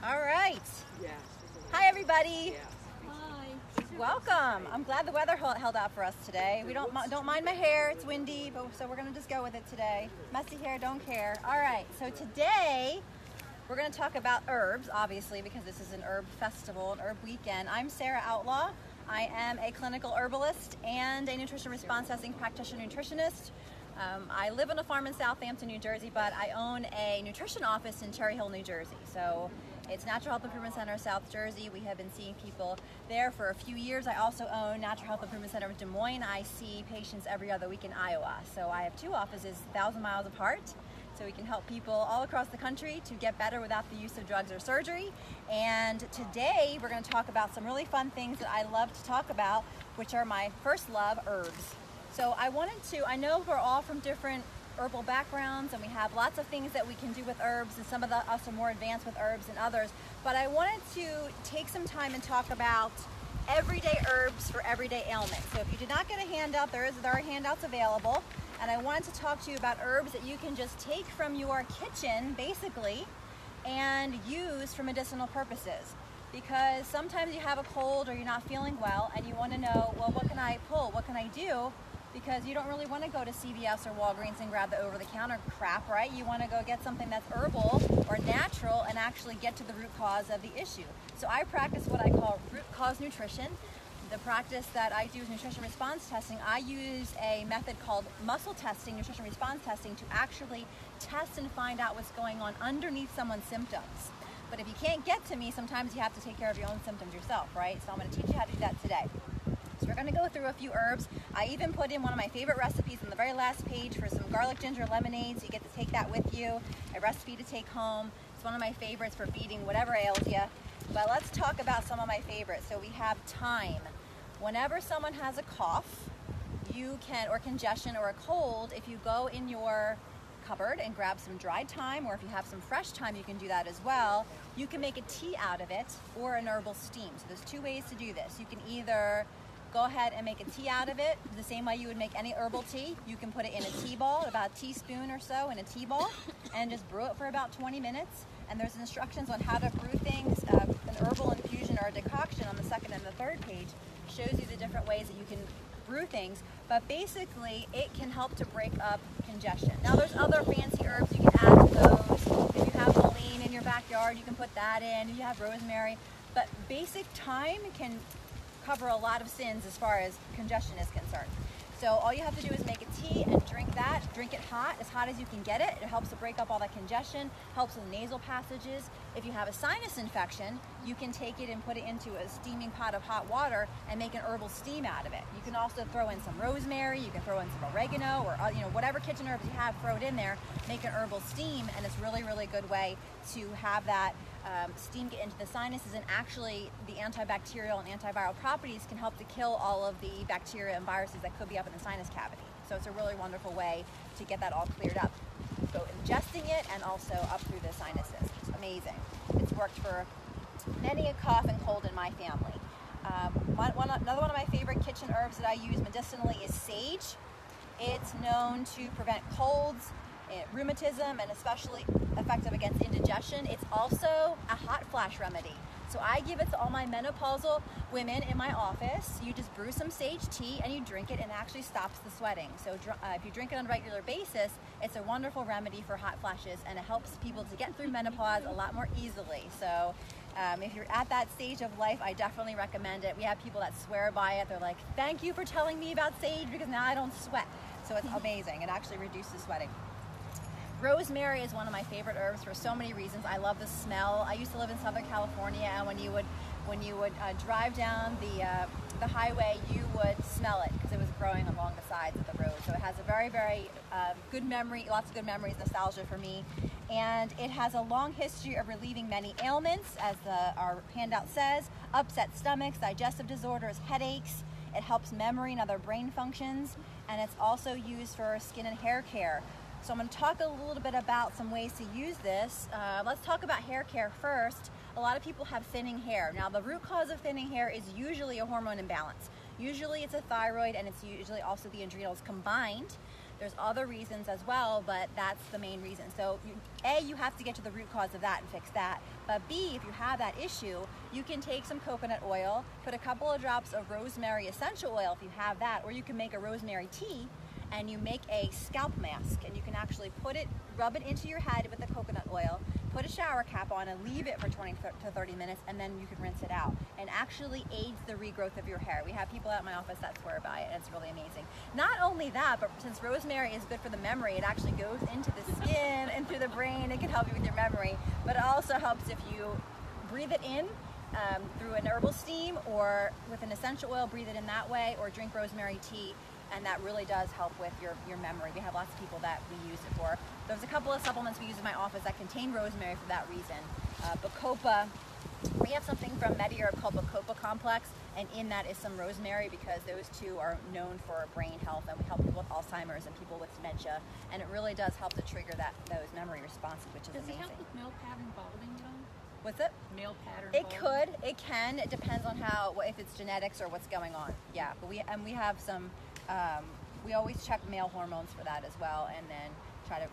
All right. Hi, everybody. Hi. Welcome. I'm glad the weather held out for us today. We don't mind my hair. It's windy, but so we're gonna just go with it today. Messy hair, don't care. All right. So today we're gonna talk about herbs, obviously, because this is an herb festival, an herb weekend. I'm Sarah Outlaw. I am a clinical herbalist and a nutrition response testing practitioner nutritionist. I live on a farm in Southampton, New Jersey, but I own a nutrition office in Cherry Hill, New Jersey. So it's Natural Health Improvement Center, South Jersey. We have been seeing people there for a few years. I also own Natural Health Improvement Center in Des Moines. I see patients every other week in Iowa. So I have two offices 1,000 miles apart. So we can help people all across the country to get better without the use of drugs or surgery. And today we're going to talk about some really fun things that I love to talk about, which are my first love, herbs. So I know we're all from different herbal backgrounds and we have lots of things that we can do with herbs, and some of us are more advanced with herbs than others, but I wanted to take some time and talk about everyday herbs for everyday ailments. So if you did not get a handout, there are handouts available, and I wanted to talk to you about herbs that you can just take from your kitchen basically and use for medicinal purposes. Because sometimes you have a cold or you're not feeling well and you want to know, well, what can I pull? What can I do? Because you don't really want to go to CVS or Walgreens and grab the over-the-counter crap, right? You want to go get something that's herbal or natural and actually get to the root cause of the issue. So I practice what I call root cause nutrition. The practice that I do is nutrition response testing. I use a method called muscle testing, nutrition response testing, to actually test and find out what's going on underneath someone's symptoms. But if you can't get to me, sometimes you have to take care of your own symptoms yourself, right? So I'm going to teach you how to do that today. So we're going to go through a few herbs. I even put in one of my favorite recipes on the very last page for some garlic ginger lemonade, so you get to take that with you, a recipe to take home. It's one of my favorites for beating whatever ails you. But let's talk about some of my favorites. So we have thyme. Whenever someone has a cough, or congestion or a cold, if you go in your cupboard and grab some dried thyme, or if you have some fresh thyme, you can do that as well. You can make a tea out of it or an herbal steam. So there's two ways to do this. You can either go ahead and make a tea out of it the same way you would make any herbal tea. You can put it in a tea ball, about a teaspoon or so in a tea ball, and just brew it for about 20 minutes. And there's instructions on how to brew things. An herbal infusion or a decoction on the second and the third page shows you the different ways that you can brew things, but basically it can help to break up congestion. Now there's other fancy herbs you can add to those. If you have mullein in your backyard, you can put that in. If you have rosemary, but basic thyme can cover a lot of sins as far as congestion is concerned. So all you have to do is make a tea and drink that. Drink it hot, as hot as you can get it. It helps to break up all that congestion, helps with nasal passages. If you have a sinus infection, you can take it and put it into a steaming pot of hot water and make an herbal steam out of it. You can also throw in some rosemary, you can throw in some oregano, or whatever kitchen herbs you have, throw it in there, make an herbal steam, and it's really, really good way to have that steam get into the sinuses, and actually the antibacterial and antiviral properties can help to kill all of the bacteria and viruses that could be up in the sinus cavity. So it's a really wonderful way to get that all cleared up. So ingesting it and also up through the sinuses. It's amazing. It's worked for many a cough and cold in my family. Another one of my favorite kitchen herbs that I use medicinally is sage. It's known to prevent colds, rheumatism, and especially effective against indigestion. It's also a hot flash remedy. So I give it to all my menopausal women in my office. You just brew some sage tea and you drink it, and it actually stops the sweating. So if you drink it on a regular basis, it's a wonderful remedy for hot flashes, and it helps people to get through menopause a lot more easily. So if you're at that stage of life, I definitely recommend it. We have people that swear by it. They're like, thank you for telling me about sage, because now I don't sweat. So it's amazing. It actually reduces sweating. Rosemary is one of my favorite herbs for so many reasons. I love the smell. I used to live in Southern California, and when you would drive down the highway, you would smell it because it was growing along the sides of the road. So it has a very, very good memory, lots of good memories, nostalgia for me. And it has a long history of relieving many ailments, as our handout says: upset stomachs, digestive disorders, headaches. It helps memory and other brain functions, and it's also used for skin and hair care. So I'm going to talk a little bit about some ways to use this. Let's talk about hair care first. A lot of people have thinning hair. Now, the root cause of thinning hair is usually a hormone imbalance. Usually it's a thyroid, and it's usually also the adrenals combined. There's other reasons as well, but that's the main reason. So you have to get to the root cause of that and fix that. But B, if you have that issue, you can take some coconut oil, put a couple of drops of rosemary essential oil if you have that, or you can make a rosemary tea and you make a scalp mask, and you can actually rub it into your head with the coconut oil, put a shower cap on and leave it for 20 to 30 minutes, and then you can rinse it out, and actually aids the regrowth of your hair. We have people at my office that swear by it, and it's really amazing. Not only that, but since rosemary is good for the memory, it actually goes into the skin and through the brain. It can help you with your memory, but it also helps if you breathe it in through an herbal steam, or with an essential oil, breathe it in that way, or drink rosemary tea. And that really does help with your memory. We have lots of people that we use it for. There's a couple of supplements we use in my office that contain rosemary for that reason. Bacopa, we have something from MediHerb called Bacopa Complex, and in that is some rosemary, because those two are known for brain health, and we help people with Alzheimer's and people with dementia, and it really does help to trigger those memory responses, which is amazing. Does it help with male pattern balding at all? What's it? Male pattern It balding? could, it can. It depends on if it's genetics or what's going on. Yeah, but we have some. We always check male hormones for that as well, and then try to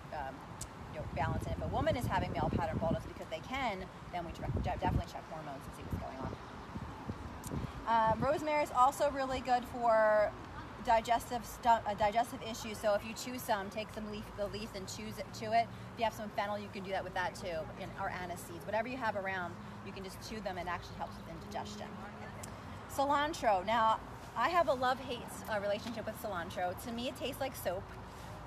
balance it. If a woman is having male pattern baldness because they can, then we definitely check hormones and see what's going on. Rosemary is also really good for digestive issues. So if you chew some, take the leaf and chew it. If you have some fennel, you can do that with that too, or anise seeds. Whatever you have around, you can just chew them, and it actually helps with indigestion. Cilantro. Now, I have a love-hate relationship with cilantro. To me, it tastes like soap,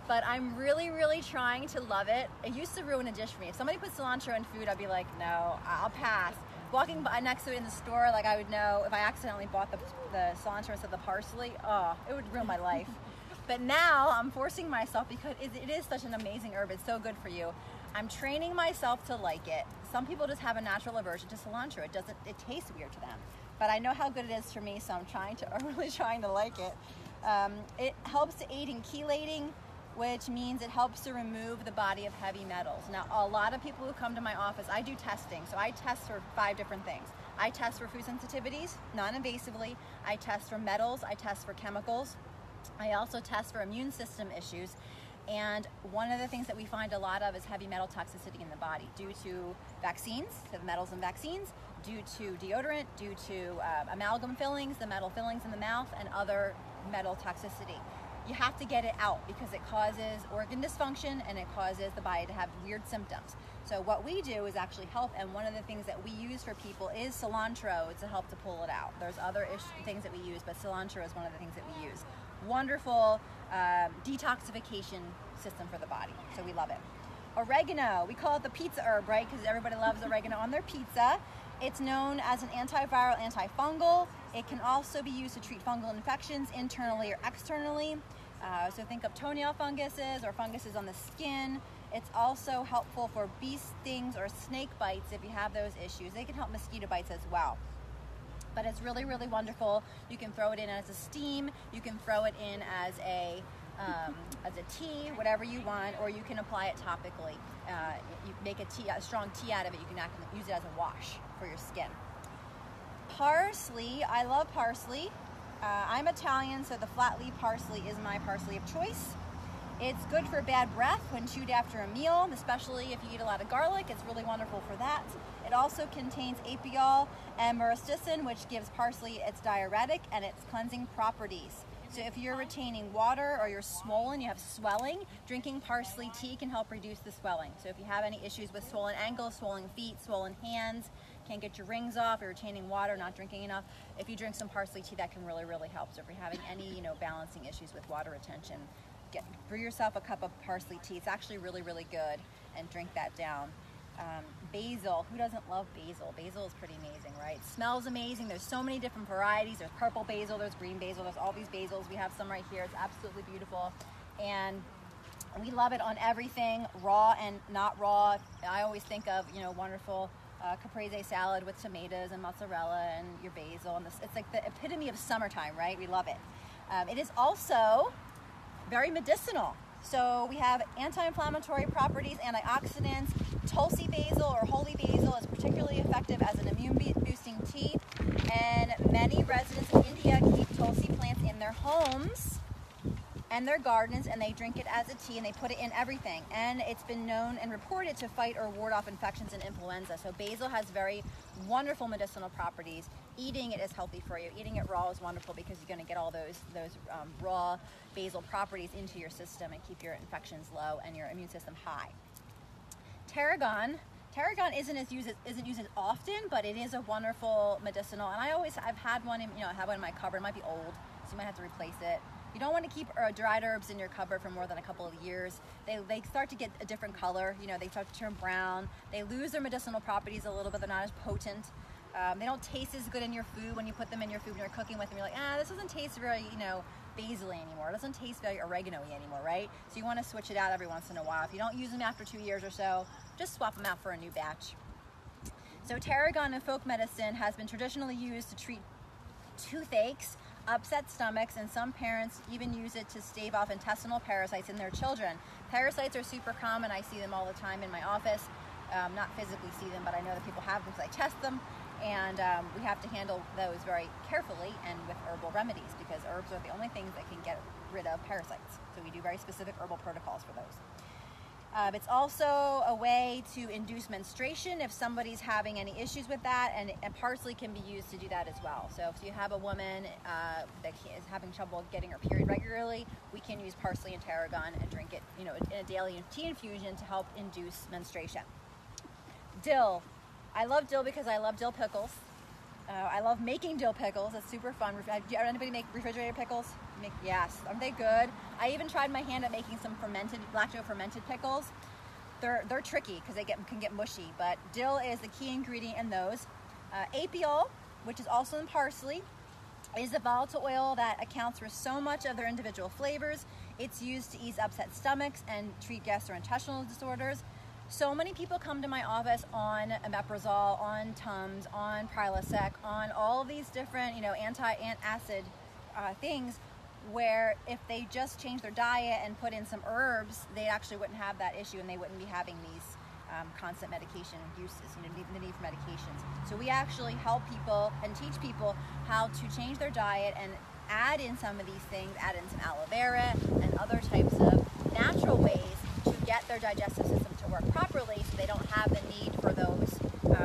but I'm really, really trying to love it. It used to ruin a dish for me. If somebody put cilantro in food, I'd be like, no, I'll pass. Walking by next to it in the store, like I would know if I accidentally bought the cilantro instead of the parsley, it would ruin my life. But now I'm forcing myself, because it is such an amazing herb. It's so good for you. I'm training myself to like it. Some people just have a natural aversion to cilantro. It tastes weird to them. But I know how good it is for me, so I'm really trying to like it. It helps to aid in chelating, which means it helps to remove the body of heavy metals. Now, a lot of people who come to my office, I do testing, so I test for 5 different things. I test for food sensitivities, non-invasively. I test for metals. I test for chemicals. I also test for immune system issues. And one of the things that we find a lot of is heavy metal toxicity in the body due to vaccines, so the metals in vaccines, due to deodorant, due to amalgam fillings, the metal fillings in the mouth, and other metal toxicity. You have to get it out because it causes organ dysfunction and it causes the body to have weird symptoms. So what we do is actually help, and one of the things that we use for people is cilantro to help to pull it out. There's other things that we use, but cilantro is one of the things that we use. Wonderful detoxification system for the body, so we love it. Oregano, we call it the pizza herb, right? Because everybody loves oregano on their pizza. It's known as an antiviral, antifungal. It can also be used to treat fungal infections internally or externally. So think of toenail funguses or funguses on the skin. It's also helpful for bee stings or snake bites if you have those issues. They can help mosquito bites as well. But it's really, really wonderful. You can throw it in as a steam. You can throw it in as a tea, whatever you want, or you can apply it topically. You make a strong tea out of it. You can use it as a wash for your skin. Parsley, I love parsley. I'm Italian, so the flat leaf parsley is my parsley of choice. It's good for bad breath when chewed after a meal, especially if you eat a lot of garlic. It's really wonderful for that. It also contains apiol and myristicin, which gives parsley its diuretic and its cleansing properties. So if you're retaining water or you're swollen, you have swelling, drinking parsley tea can help reduce the swelling. So if you have any issues with swollen ankles, swollen feet, swollen hands, can't get your rings off, you're retaining water, not drinking enough, if you drink some parsley tea, that can really, really help. So if you're having any, balancing issues with water retention, brew yourself a cup of parsley tea. It's actually really, really good, and drink that down. Basil, who doesn't love basil? Basil is pretty amazing, right? It smells amazing. There's so many different varieties. There's purple basil, there's green basil, there's all these basils. We have some right here. It's absolutely beautiful. And we love it on everything, raw and not raw. I always think of, wonderful caprese salad with tomatoes and mozzarella and your basil. And it's like the epitome of summertime, right? We love it. It is also very medicinal. So we have anti-inflammatory properties, antioxidants. Tulsi basil or holy basil is particularly effective as an immune-boosting tea, and many residents in India keep Tulsi plants in their homes and their gardens, and they drink it as a tea, and they put it in everything. And it's been known and reported to fight or ward off infections and influenza. So basil has very wonderful medicinal properties. Eating it is healthy for you. Eating it raw is wonderful because you're going to get all those raw basil properties into your system and keep your infections low and your immune system high. Tarragon isn't used as often, but it is a wonderful medicinal. And I've had one in, I have one in my cupboard. It might be old, so you might have to replace it. You don't want to keep dried herbs in your cupboard for more than a couple of years. They start to get a different color. They start to turn brown. They lose their medicinal properties a little bit. They're not as potent. They don't taste as good in your food when you put them in your food when you're cooking with them. You're like, this doesn't taste very, basil-y anymore. It doesn't taste very oregano-y anymore, right? So you want to switch it out every once in a while. If you don't use them after 2 years or so, just swap them out for a new batch. So tarragon in folk medicine has been traditionally used to treat toothaches, upset stomachs, and some parents even use it to stave off intestinal parasites in their children. Parasites are super common. I see them all the time in my office. Not physically see them, but I know that people have them because I test them. And we have to handle those very carefully and with herbal remedies, because herbs are the only things that can get rid of parasites. So we do very specific herbal protocols for those. It's also a way to induce menstruation if somebody's having any issues with that, and parsley can be used to do that as well. So if you have a woman that is having trouble getting her period regularly, we can use parsley and tarragon and drink it, in a daily tea infusion to help induce menstruation. Dill. I love dill because I love dill pickles. I love making dill pickles. It's super fun. Anybody make refrigerated pickles? Yes. Aren't they good? I even tried my hand at making some lacto-fermented pickles. They're tricky because they can get mushy, but dill is the key ingredient in those. Apiol, which is also in parsley, is a volatile oil that accounts for so much of their individual flavors. It's used to ease upset stomachs and treat gastrointestinal disorders. So many people come to my office on omeprazole, on Tums, on Prilosec, on all of these different, anti-acid things, where if they just change their diet and put in some herbs, they actually wouldn't have that issue, and they wouldn't be having these constant medication uses, the need for medications. So we actually help people and teach people how to change their diet and add in some of these things, add in some aloe vera and other types of natural ways to get their digestive system to work properly, so they don't have the need for those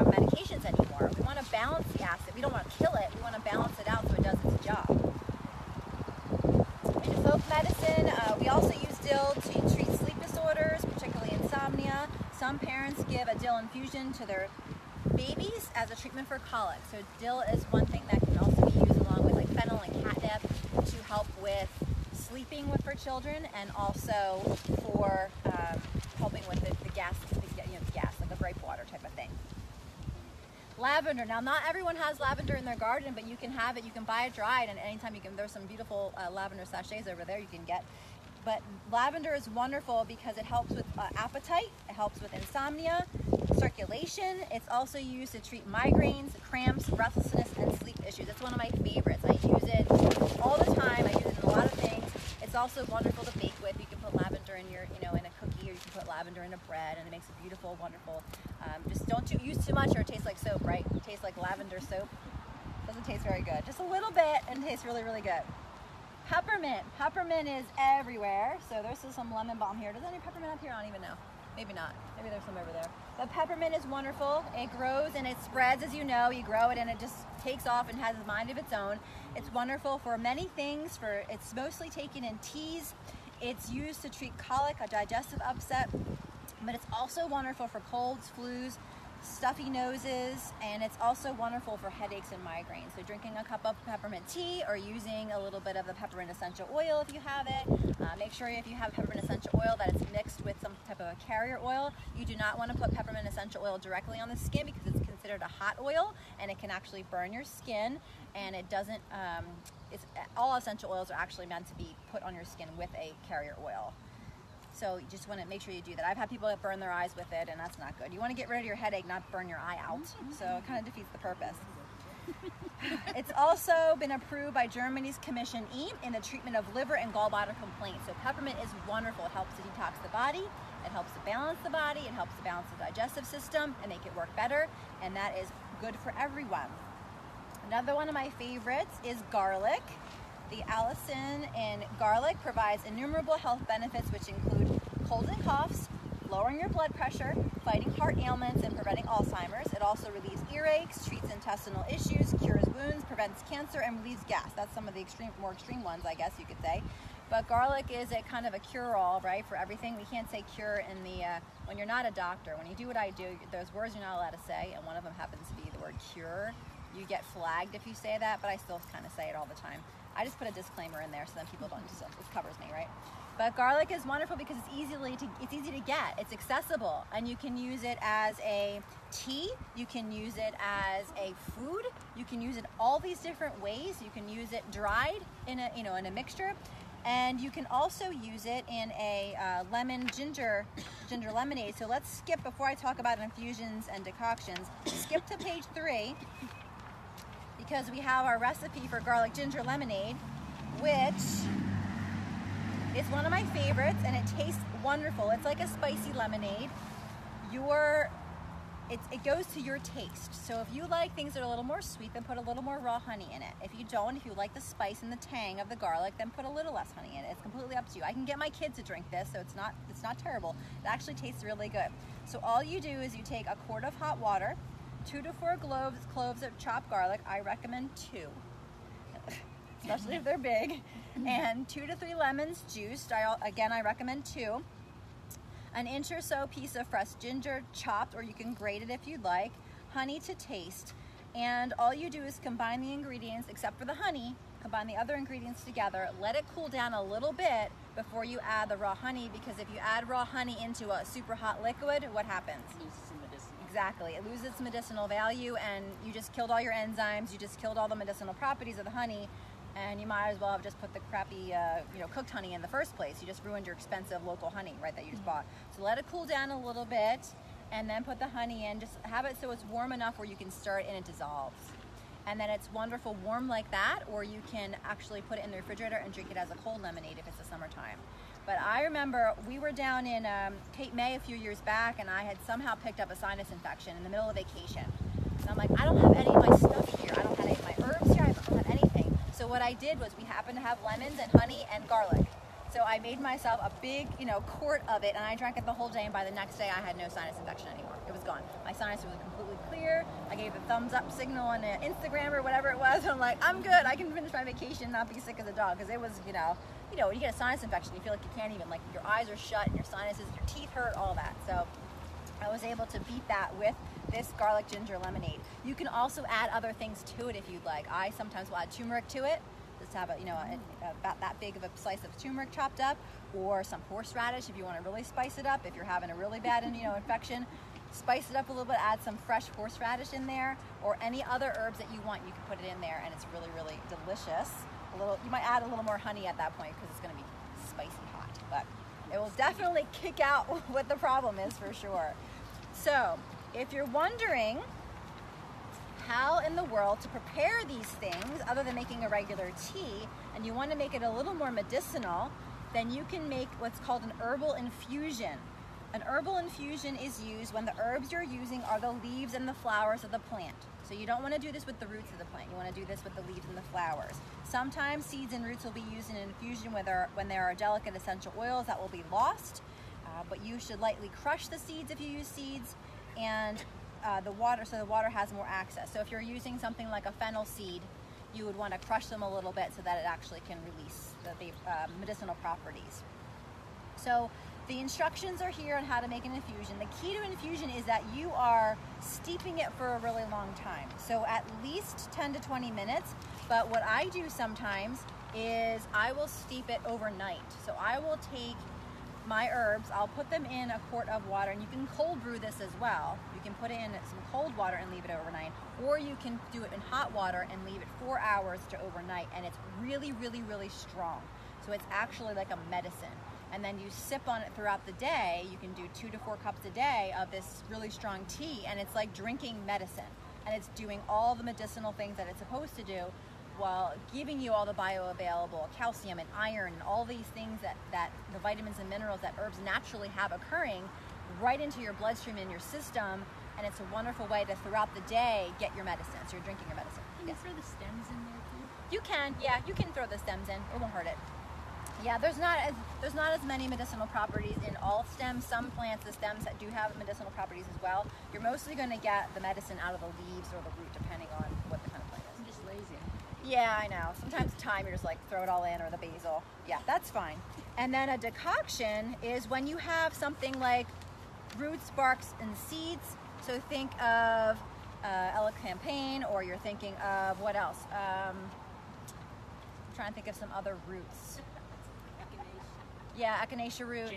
medications anymore. We want to balance the acid. We don't want to kill it. We want to balance it out so it does its job. In folk medicine, we also use dill to treat sleep disorders, particularly insomnia. Some parents give a dill infusion to their babies as a treatment for colic. So dill is one thing that can also be used along with fennel and catnip to help with sleeping for children, and also for helping with the gas, like the gripe water type of thing. Lavender. Now, not everyone has lavender in their garden, but you can have it. You can buy it dried, and anytime there's some beautiful lavender sachets over there you can get. But lavender is wonderful because it helps with appetite, it helps with insomnia, circulation. It's also used to treat migraines, cramps, restlessness, and sleep issues. It's one of my favorites. I use it all the time. I use it in a lot of things. It's also wonderful to bake with. You can put lavender in your, in a cookie, or you can put lavender in a bread, and it makes a beautiful, wonderful. Just don't use too much, or it tastes like soap, right? It tastes like lavender soap. Doesn't taste very good. Just a little bit, and it tastes really, really good. Peppermint. Peppermint is everywhere. So there's some lemon balm here. Does any peppermint up here? I don't even know. Maybe not. Maybe there's some over there. But peppermint is wonderful. It grows and it spreads, as you know. You grow it and it just takes off and has a mind of its own. It's wonderful for many things. It's mostly taken in teas. It's used to treat colic, a digestive upset. But it's also wonderful for colds, flus, stuffy noses, and it's also wonderful for headaches and migraines. So drinking a cup of peppermint tea, or using a little bit of the peppermint essential oil if you have it. Make sure if you have peppermint essential oil that it's mixed with some type of a carrier oil. You do not want to put peppermint essential oil directly on the skin because it's considered a hot oil and it can actually burn your skin, and it doesn't, all essential oils are actually meant to be put on your skin with a carrier oil. So you just want to make sure you do that. I've had people that burn their eyes with it, and that's not good. You want to get rid of your headache, not burn your eye out. So it kind of defeats the purpose. It's also been approved by Germany's Commission E in the treatment of liver and gallbladder complaints. So peppermint is wonderful. It helps to detox the body. It helps to balance the body. It helps to balance the digestive system and make it work better. And that is good for everyone. Another one of my favorites is garlic. The allicin in garlic provides innumerable health benefits, which include colds and coughs, lowering your blood pressure, fighting heart ailments, and preventing Alzheimer's. It also relieves earaches, treats intestinal issues, cures wounds, prevents cancer, and relieves gas. That's some of the more extreme ones, I guess you could say. But garlic is a kind of a cure-all, right, for everything. We can't say cure in the when you're not a doctor. When you do what I do, there's words you're not allowed to say, and one of them happens to be the word cure. You get flagged if you say that, but I still kind of say it all the time. I just put a disclaimer in there so then people don't. So it covers me, right? But garlic is wonderful because it's easy to get. It's accessible, and you can use it as a tea. You can use it as a food. You can use it all these different ways. You can use it dried in a mixture, and you can also use it in a lemon ginger lemonade. So let's skip before I talk about infusions and decoctions. Skip to page 3 because we have our recipe for garlic ginger lemonade, which it's one of my favorites, and it tastes wonderful. It's like a spicy lemonade. It goes to your taste. So if you like things that are a little more sweet, then put a little more raw honey in it. If you don't, if you like the spice and the tang of the garlic, then put a little less honey in it. It's completely up to you. I can get my kids to drink this, so it's not terrible. It actually tastes really good. So all you do is you take a quart of hot water, 2 to 4 cloves of chopped garlic. I recommend 2. Especially if they're big, and 2 to 3 lemons juiced. I recommend 2. An inch or so piece of fresh ginger chopped, or you can grate it if you'd like. Honey to taste, and all you do is combine the ingredients, except for the honey. Combine the other ingredients together. Let it cool down a little bit before you add the raw honey, because if you add raw honey into a super hot liquid, what happens? It loses some medicinal. Exactly, it loses its medicinal value, and you just killed all your enzymes. You just killed all the medicinal properties of the honey. And you might as well have just put the crappy, cooked honey in the first place. You just ruined your expensive local honey, right, that you just bought. So let it cool down a little bit, and then put the honey in. Just have it so it's warm enough where you can stir it and it dissolves. And then it's wonderful warm like that, or you can actually put it in the refrigerator and drink it as a cold lemonade if it's the summertime. But I remember we were down in Cape May a few years back, and I had somehow picked up a sinus infection in the middle of vacation. And I'm like, I don't have any of my stuff here. I don't have any of my herbs here. I don't have anything. So what I did was we happened to have lemons and honey and garlic. So I made myself a big, quart of it, and I drank it the whole day, and by the next day I had no sinus infection anymore. It was gone. My sinus was completely clear. I gave the thumbs up signal on Instagram or whatever it was. I'm like, I'm good. I can finish my vacation and not be sick as a dog, because it was, when you get a sinus infection, you feel like you can't even, your eyes are shut and your sinuses, your teeth hurt, all that. So I was able to beat that with this garlic ginger lemonade. You can also add other things to it if you'd like. I sometimes will add turmeric to it. Just have about that big of a slice of turmeric chopped up, or some horseradish if you want to really spice it up. If you're having a really bad infection, spice it up a little bit. Add some fresh horseradish in there, or any other herbs that you want. You can put it in there, and it's really, really delicious. You might add a little more honey at that point because it's going to be spicy hot, but it will definitely kick out what the problem is for sure. So if you're wondering how in the world to prepare these things other than making a regular tea, and you want to make it a little more medicinal, then you can make what's called an herbal infusion. An herbal infusion is used when the herbs you're using are the leaves and the flowers of the plant. So you don't want to do this with the roots of the plant. You want to do this with the leaves and the flowers. Sometimes seeds and roots will be used in an infusion when there are delicate essential oils that will be lost, but you should lightly crush the seeds if you use seeds, and the water has more access. So if you're using something like a fennel seed, you would want to crush them a little bit so that it actually can release the medicinal properties. So the instructions are here on how to make an infusion. The key to infusion is that you are steeping it for a really long time. So at least 10 to 20 minutes. But what I do sometimes is I will steep it overnight. So I will take my herbs, I'll put them in a quart of water, and you can cold brew this as well. You can put it in some cold water and leave it overnight, or you can do it in hot water and leave it 4 hours to overnight, and it's really, really, really strong. So it's actually like a medicine. And then you sip on it throughout the day. You can do 2 to 4 cups a day of this really strong tea, and it's like drinking medicine. And it's doing all the medicinal things that it's supposed to do, while giving you all the bioavailable calcium and iron and all these things that the vitamins and minerals that herbs naturally have occurring right into your bloodstream and your system. And it's a wonderful way to, throughout the day, get your medicine. So you're drinking your medicine. Can you throw the stems in there too? You can, yeah, you can throw the stems in. It won't hurt it. Yeah, there's not as many medicinal properties in all stems. Some plants, the stems that do have medicinal properties as well. You're mostly going to get the medicine out of the leaves or the root, depending on what the kind of plant is. I'm just lazy. Yeah, I know. Sometimes time you're just like throw it all in, or the basil. Yeah, that's fine. And then a decoction is when you have something like roots, barks, and seeds. So think of elecampane, or you're thinking of what else? I'm trying to think of some other roots. Yeah, echinacea root,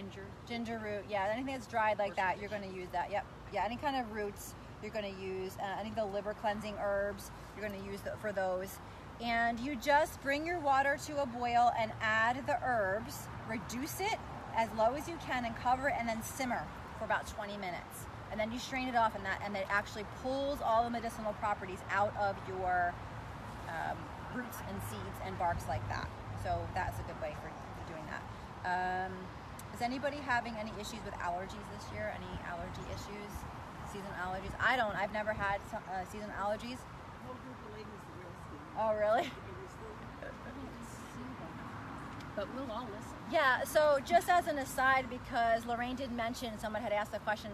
ginger root. Yeah, anything that's dried like that, you're going to use that. Yep. Yeah, any kind of roots, you're going to use. Any of the liver cleansing herbs, you're going to use for those. And you just bring your water to a boil and add the herbs. Reduce it as low as you can and cover it, and then simmer for about 20 minutes. And then you strain it off, and it actually pulls all the medicinal properties out of your roots and seeds and barks like that. So that's a good way for doing that. Is anybody having any issues with allergies this year? Any allergy issues? Seasonal allergies? I don't. I've never had seasonal allergies. Oh, really? But we'll all listen. Yeah, so just as an aside, because Lorraine did mention, someone had asked a question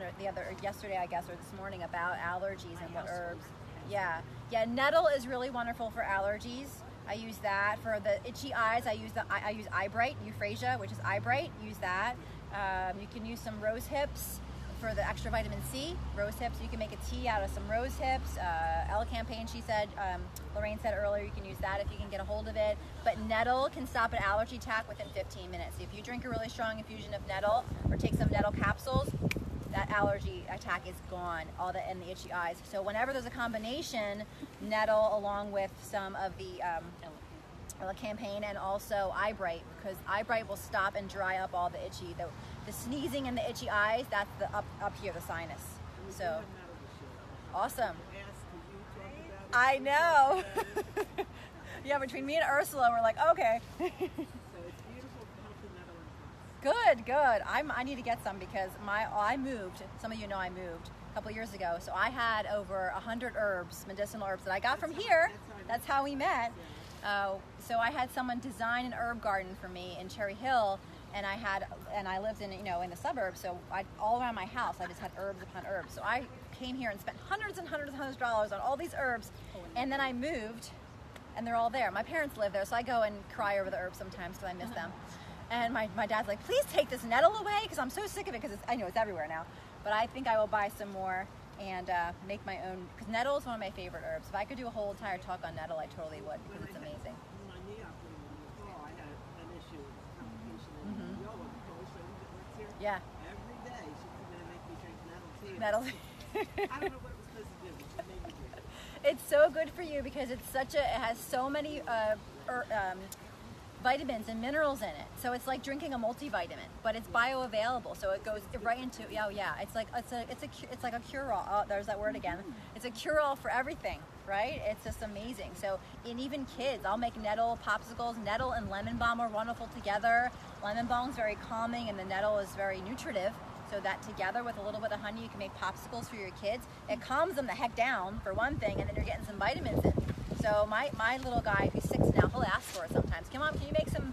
yesterday, I guess, or this morning about allergies and what herbs. Yeah, nettle is really wonderful for allergies. I use that. For the itchy eyes, I use eye bright, euphrasia, which is eye bright. Use that. You can use some rose hips for the extra vitamin C. Rose hips, you can make a tea out of some rose hips. Elecampane, Lorraine said earlier, you can use that if you can get a hold of it. But nettle can stop an allergy attack within 15 minutes. If you drink a really strong infusion of nettle or take some nettle capsules, that allergy attack is gone, and the itchy eyes. So whenever there's a combination, nettle along with some of the elecampane and also eye bright, because eye bright will stop and dry up all the itchy, the sneezing and the itchy eyes. That's the up here, the sinus. So awesome. I know. Yeah, between me and Ursula, we're like, okay. Good. I need to get some, because I moved. Some of you know I moved a couple years ago. So I had over 100 herbs, medicinal herbs that I got from here. That's how we met. So I had someone design an herb garden for me in Cherry Hill, and I lived in the suburbs. So all around my house, I just had herbs upon herbs. So I came here and spent hundreds and hundreds of dollars on all these herbs, and then I moved, and they're all there. My parents live there, so I go and cry over the herbs sometimes because I miss them. And my dad's like, please take this nettle away, because I'm so sick of it, because I know it's everywhere now. But I think I will buy some more and make my own, because nettle is one of my favorite herbs. If I could do a whole entire talk on nettle, I totally would, because it's amazing. My knee operated in the fall, I had an issue with complication in the yoga coach, so works here. Yeah. Every day she come in and make me drink nettle tea. Nettle. I don't know what it was supposed to do, but she made me drink it. It's so good for you, because it has so many vitamins and minerals in it. So it's like drinking a multivitamin, but it's bioavailable. So it goes right into, it's like a cure-all. Oh, there's that word again. It's a cure-all for everything, right? It's just amazing. So even kids, I'll make nettle popsicles. Nettle and lemon balm are wonderful together. Lemon balm is very calming, and the nettle is very nutritive. So that together with a little bit of honey, you can make popsicles for your kids. It calms them the heck down, for one thing, and then you're getting some vitamins in. So my little guy, who's 6 now, he'll ask for it sometimes. Come on, can you make some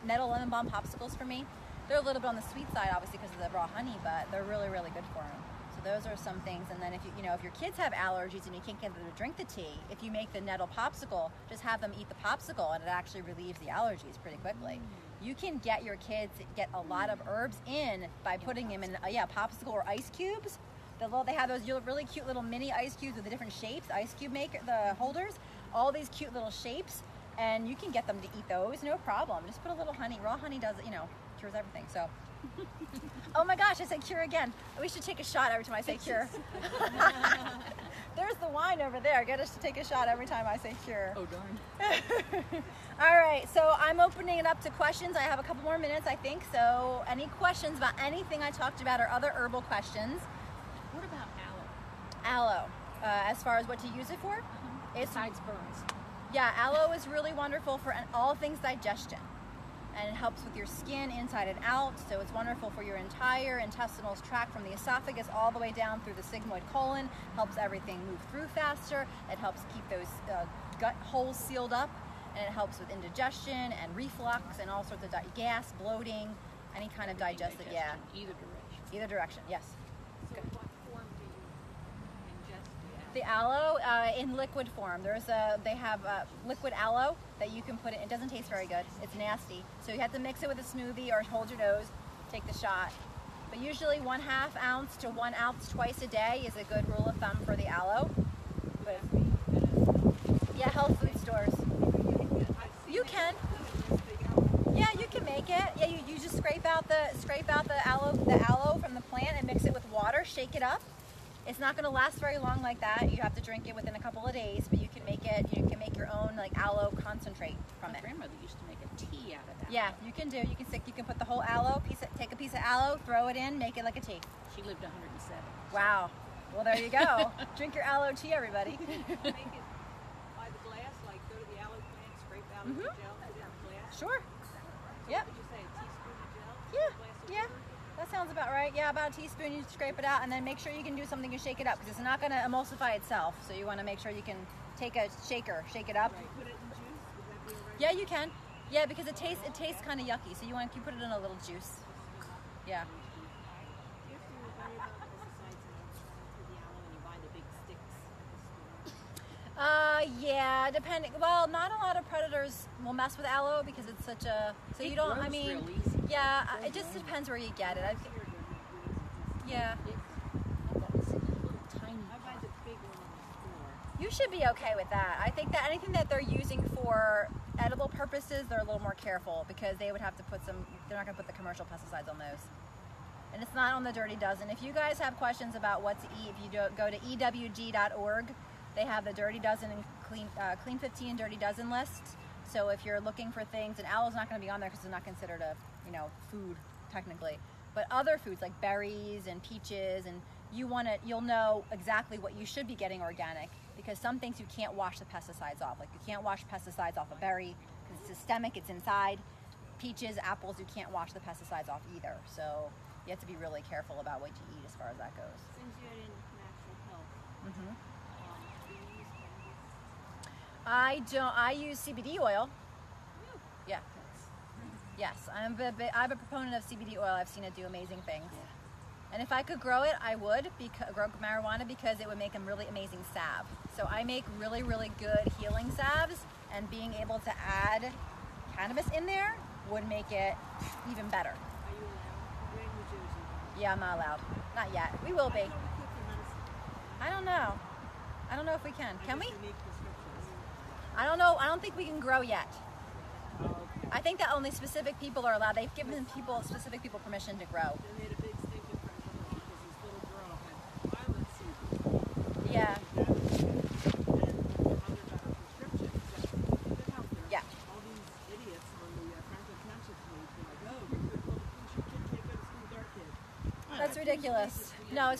nettle lemon balm popsicles for me? They're a little bit on the sweet side, obviously, because of the raw honey, but they're really, really good for him. So those are some things. And then if your kids have allergies and you can't get them to drink the tea, if you make the nettle popsicle, just have them eat the popsicle, and it actually relieves the allergies pretty quickly. You can get your kids get a lot of herbs in by putting them in popsicle or ice cubes. They have those really cute little mini ice cubes with the different shapes, ice cube maker, the holders, all these cute little shapes, and you can get them to eat those, no problem. Just put a little honey. Raw honey does, cures everything. So, oh my gosh, I said cure again. We should take a shot every time I say cure. There's the wine over there. Get us to take a shot every time I say cure. Oh, darn. All right, so I'm opening it up to questions. I have a couple more minutes, I think. So any questions about anything I talked about or other herbal questions? What about aloe? Aloe, as far as what to use it for? Besides burns. Yeah, aloe is really wonderful for all things digestion. And it helps with your skin inside and out. So it's wonderful for your entire intestinal tract from the esophagus all the way down through the sigmoid colon. Helps everything move through faster. It helps keep those gut holes sealed up. and it helps with indigestion and reflux and all sorts of gas, bloating, any kind of digestive. Yeah, Either direction. either direction. Yes. So what form do you ingest The aloe in liquid form. They have liquid aloe that you can put in. It doesn't taste very good. It's nasty. So you have to mix it with a smoothie or hold your nose, take the shot. But usually 1/2 ounce to 1 ounce twice a day is a good rule of thumb for the aloe. But yeah, health food stores. You can. Yeah, you can make it. Yeah, you just scrape out the aloe from the plant and mix it with water. Shake it up. It's not going to last very long like that. You have to drink it within a couple of days, but you can make it. You can make your own like aloe concentrate from My it. grandmother used to make a tea out of that. Yeah, you can do. You can put the whole aloe take a piece of aloe, throw it in, make it like a tea. She lived 107. Wow. Well, there you go. Drink your aloe tea, everybody. Make it by the glass, like go to the aloe plant, scrape out the gel, put it in the glass. Sure. Yep. Would you say a teaspoon of gel? Yeah. A glass of Yeah. water? That sounds about right. Yeah, about a teaspoon. You scrape it out, and then make sure you can do something to shake it up because it's not going to emulsify itself. So you want to make sure you can take a shaker, shake it up. Right. Put it in juice. Would that be alright? Yeah, you can. Yeah, because it tastes kind of yucky. So you put it in a little juice. Yeah. Do you have to worry about pesticides for the aloe when you buy the big sticks at the store? Yeah, depending. Well, not a lot of predators will mess with aloe because it's such a. So you don't. I mean, real easy. yeah, it just depends where you get it. Yeah. Tiny. I buy the big one in the store. You should be okay with that. I think that anything that they're using for edible purposes, they're a little more careful because they would have to put they're not going to put the commercial pesticides on those. And it's not on the Dirty Dozen. If you guys have questions about what to eat, if you go to ewg.org, they have the Dirty Dozen and Clean 15 Dirty Dozen lists. So if you're looking for things, and aloe's not going to be on there because it's not considered a food technically, but other foods like berries and peaches, and you'll know exactly what you should be getting organic because some things you can't wash the pesticides off. Like you can't wash pesticides off a berry because it's systemic, it's inside. Peaches, apples, you can't wash the pesticides off either. So you have to be really careful about what you eat as far as that goes. Since you're in natural health, Mm-hmm. do you use cannabis? I don't. I use CBD oil. Yeah. Yes, I'm a proponent of CBD oil. I've seen it do amazing things. And if I could grow it, I would grow marijuana because it would make a really amazing salve. So I make really, really good healing salves, and being able to add cannabis in there would make it even better. Are you allowed? You're in New Jersey. Yeah, I'm not allowed. Not yet. We will be. How do we cook for medicine? I don't know. I don't know if we can. Can we? You need prescriptions. I don't know. I don't think we can grow yet. Oh, okay. I think that only specific people are allowed. They've given specific people permission to grow. They made a big stink in front of them because this little girl had violent seizures. Yeah. And how they're got a prescription. Good health there. Yeah. All these idiots on the Franklin Township page were like, oh, you're good, well, your kid can't go to school with our kid. That's ridiculous. No,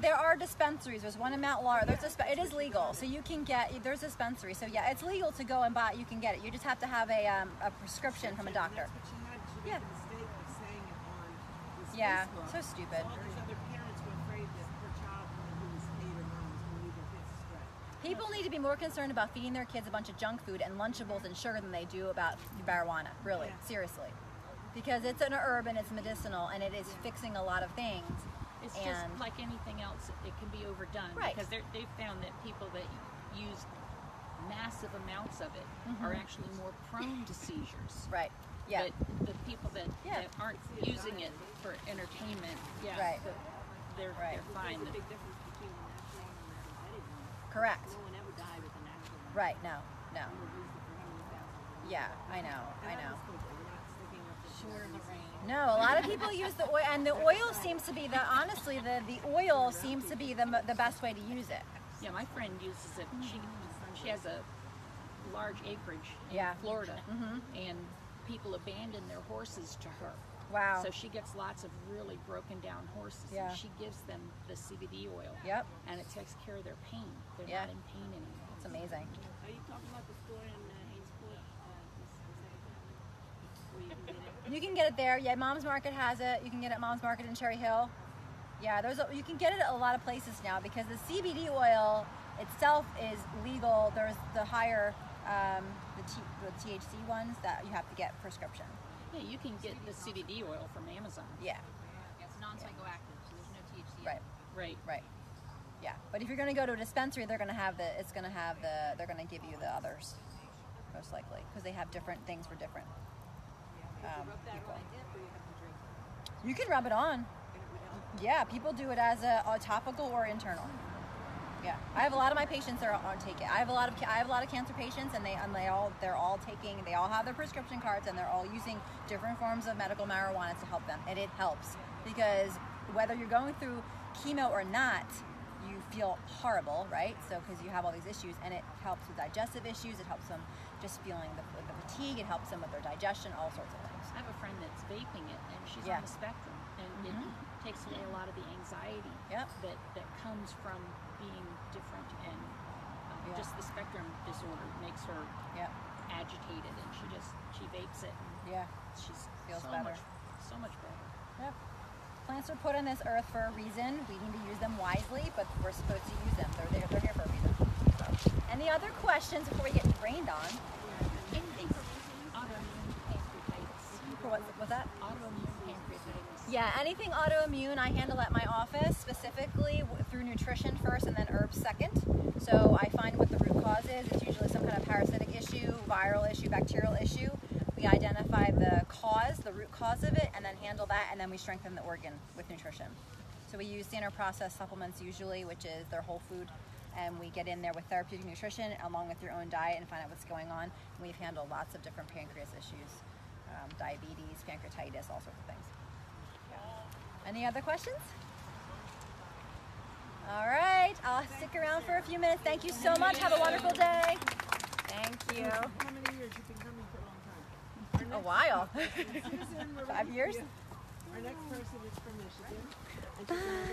there are dispensaries. There's one in Mount Laurel. It is legal, so you can there's a dispensary. So yeah, it's legal to go and buy. You can get it. You just have to have a prescription from a doctor. And that's what she had. She Yeah. made the mistake of saying it on this Yeah, Facebook. so stupid. All these other parents were afraid that her child, who was 8 or 9, was going to leave their kids astray. People need to be more concerned about feeding their kids a bunch of junk food and Lunchables and sugar than they do about marijuana. Really, seriously, because it's an herb and it's medicinal and it is fixing a lot of things. It's just And- like anything else, it can be overdone. Right. Because they've found that people that use massive amounts of it are actually more prone to seizures. Right. Yeah. But the people that aren't using it for entertainment, Right. they're Right. they're fine. There's a big difference between the natural and the synthetic one. Correct. No one ever died with the natural one. Right. No. No. We would use it for how many thousands. Yeah. I know. I And that know. was cool, but we're not sticking with the Sure in the rain. No, a lot of people use the oil, and the oil seems to be the oil seems to be the best way to use it. Yeah, my friend uses it. She has a large acreage in Yeah. Florida, and people abandon their horses to her. Wow. So she gets lots of really broken down horses, Yeah. and she gives them the CBD oil. Yep. And it takes care of their pain. They're Yeah. not in pain anymore. It's amazing. Are you talking about the store in Hainesport? Where you can get it? You can get it there. Yeah, Mom's Market has it. You can get it at Mom's Market in Cherry Hill. Yeah, you can get it at a lot of places now because the CBD oil itself is legal. There's the higher the THC ones that you have to get prescription. Yeah, you can get the CBD oil from Amazon. Yeah. It's non-psychoactive, so there's no THC. Right. Right. Right. Yeah. But if you're going to go to a dispensary, they're going to have they're going to give you the others, most likely, because they have different things for different Rub that people. on a dip, or you have to drink it. You can rub it on. And it would help. Yeah, people do it as a topical or internal. Yeah, I have a lot of my patients that are take it. I have a lot of cancer patients, and they're all have their prescription cards, and they're all using different forms of medical marijuana to help them, and it helps because whether you're going through chemo or not, you feel horrible, right? So because you have all these issues, and it helps with digestive issues. It helps them just feeling the fatigue. It helps them with their digestion, all sorts of things. I have a friend that's vaping it, and she's Yeah. on the spectrum, and it takes away a lot of the anxiety Yep. that comes from being different, and Yeah. just the spectrum disorder makes her Yeah, agitated, and she vapes it, and yeah, she's Feels so better. much better. yep. Plants are put on this earth for a reason. We need to use them wisely, but we're supposed to use them. They're here for a reason. So. Any other questions before we get rained on? Anything for autoimmune pancreatitis. For what's that? Autoimmune pancreatitis. Yeah, anything autoimmune I handle at my office, specifically through nutrition first and then herbs second. So I find what the root cause is. It's usually some kind of parasitic issue, viral issue, bacterial issue. We identify the root cause of it, and then handle that, and then we strengthen the organ with nutrition. So we use standard processed supplements usually, which is their whole food, and we get in there with therapeutic nutrition along with your own diet and find out what's going on. And we've handled lots of different pancreas issues, diabetes, pancreatitis, all sorts of things. Any other questions? All right, I'll stick around for a few minutes. Thank you so much. Have a wonderful day. Thank you. How many years? You've been coming for a long time. A while. Susan, we're 5 years? Our next person is from Michigan. And she's